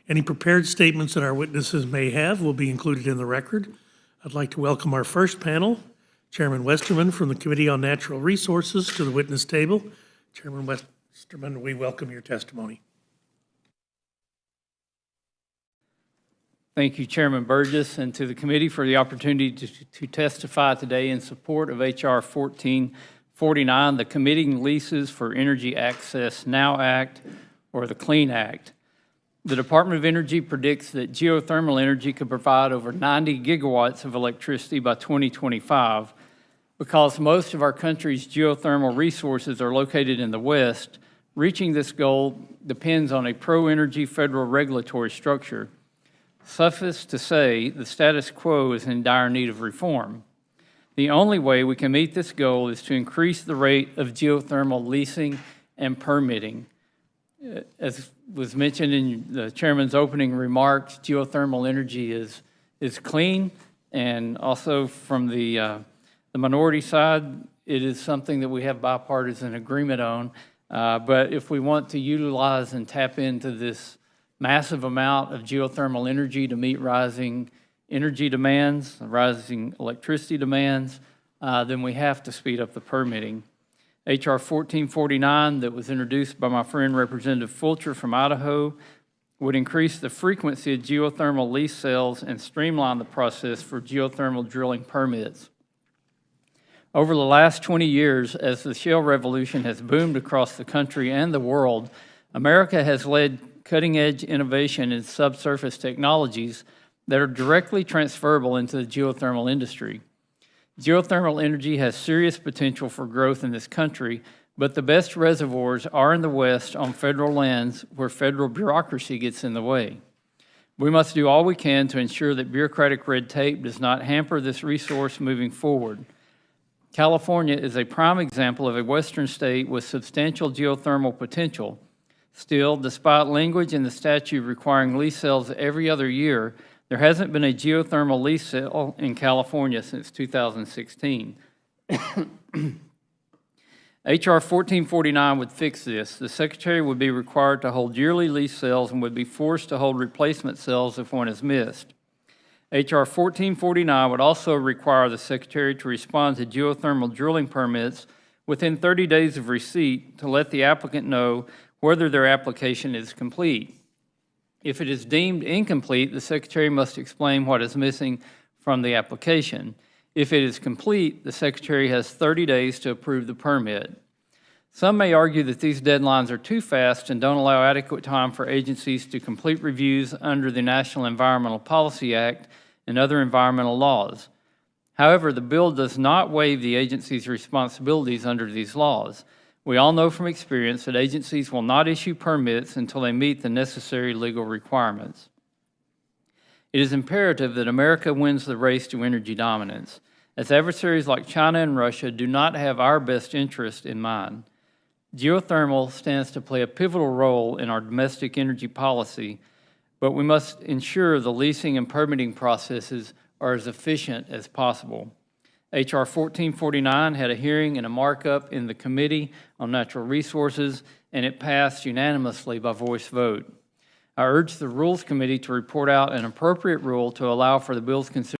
Any prepared statements that our witnesses may have will be included in the record. I'd like to welcome our first panel, Chairman Westerman from the Committee on Natural Resources, to the witness table. Chairman Westerman, we welcome your testimony. Thank you, Chairman Burgess, and to the committee for the opportunity to testify today in support of H.R. 1449, the Committing Leases for Energy Access Now Act, or the CLEAN Act. The Department of Energy predicts that geothermal energy could provide over 90 gigawatts of electricity by 2025. Because most of our country's geothermal resources are located in the West, reaching this goal depends on a pro-energy federal regulatory structure. Suffice to say, the status quo is in dire need of reform. The only way we can meet this goal is to increase the rate of geothermal leasing and permitting. As was mentioned in the chairman's opening remarks, geothermal energy is clean, and also from the minority side, it is something that we have bipartisan agreement on. But if we want to utilize and tap into this massive amount of geothermal energy to meet rising energy demands, rising electricity demands, then we have to speed up the permitting. H.R. 1449 that was introduced by my friend Representative Fulcher from Idaho would increase the frequency of geothermal lease sales and streamline the process for geothermal drilling permits. Over the last 20 years, as the shale revolution has boomed across the country and the world, America has led cutting-edge innovation in subsurface technologies that are directly transferable into the geothermal industry. Geothermal energy has serious potential for growth in this country, but the best reservoirs are in the West on federal lands where federal bureaucracy gets in the way. We must do all we can to ensure that bureaucratic red tape does not hamper this resource moving forward. California is a prime example of a Western state with substantial geothermal potential. Still, despite language in the statute requiring lease sales every other year, there hasn't been a geothermal lease sale in California since 2016. H.R. 1449 would fix this. The Secretary would be required to hold yearly lease sales and would be forced to hold replacement sales if one is missed. H.R. 1449 would also require the Secretary to respond to geothermal drilling permits within 30 days of receipt to let the applicant know whether their application is complete. If it is deemed incomplete, the Secretary must explain what is missing from the application. If it is complete, the Secretary has 30 days to approve the permit. Some may argue that these deadlines are too fast and don't allow adequate time for agencies to complete reviews under the National Environmental Policy Act and other environmental laws. However, the bill does not waive the agency's responsibilities under these laws. We all know from experience that agencies will not issue permits until they meet the necessary legal requirements. It is imperative that America wins the race to energy dominance, as adversaries like China and Russia do not have our best interest in mind. Geothermal stands to play a pivotal role in our domestic energy policy, but we must ensure the leasing and permitting processes are as efficient as possible. H.R. 1449 had a hearing and a markup in the Committee on Natural Resources, and it passed unanimously by voice vote. I urge the Rules Committee to report out an appropriate rule to allow for the bill's consideration